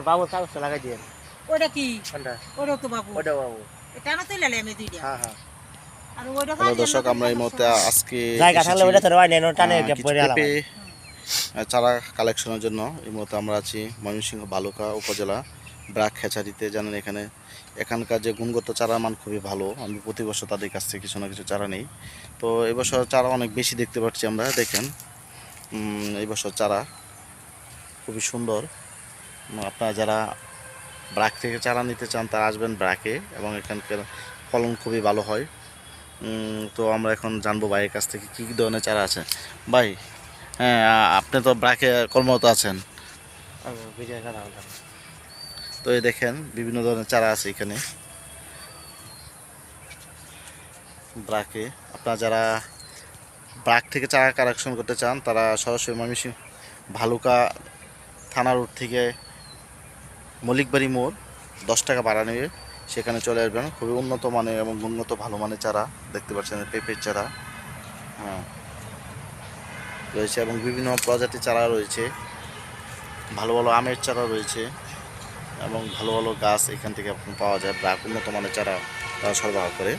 বাবুর কাগজটা লাগাই দিয়েন। ওটা কি? কোনটা? ওটাও তো বাবু। ওটা বাবু। এটা না তুইলা আমি দুইটা। হ্যাঁ হ্যাঁ। আর ওইটা হ্যালো দর্শক, আমরা এই মুহূর্তে আজকে জায়গা থাকলে ওটা তো রয় নেন টানে কিছু পড়ে আলাম। পেঁপে চারা কালেকশনের জন্য এই মুহূর্তে আমরা আছি ময়মনসিংহ বালুকা উপজেলা ব্রাক খেচারিতে। জানেন এখানকার যে গুণগত চারার মান খুবই ভালো। আমি প্রতি বছর তাদের কাছ থেকে কিছু না কিছু চারা নেই। তো এবছর চারা অনেক বেশি দেখতে পাচ্ছি আমরা। দেখেন এই বছর চারা খুবই সুন্দর। আপনারা যারা ব্রাক থেকে চারা নিতে চান তারা আসবেন ব্রাকে, এবং এখানকার ফলন খুবই ভালো হয়। তো আমরা এখন জানবো ভাইয়ের কাছ থেকে কী কী ধরনের চারা আছে। ভাই, হ্যাঁ, আপনি তো ব্রাকে কর্মরত আছেন, তো এই দেখেন বিভিন্ন ধরনের চারা আছে এখানে ব্রাকে। আপনারা যারা ব্রাক থেকে চারা কালেকশন করতে চান তারা সরাসরি ময়মনসিংহ ভালুকা থানা রোড থেকে মল্লিকবাড়ি মোড় 10 টাকা ভাড়া নেবে, সেখানে চলে আসবেন। খুবই উন্নত মানের এবং উন্নত ভালো মানের চারা দেখতে পাচ্ছেন, পেঁপের চারা হ্যাঁ রয়েছে, এবং বিভিন্ন প্রজাতির চারা রয়েছে। ভালো ভালো আমের চারা রয়েছে এবং ভালো ভালো গাছ এখান থেকে পাওয়া যায়। ব্রাক উন্নত মানের চারা তারা সরবরাহ করে।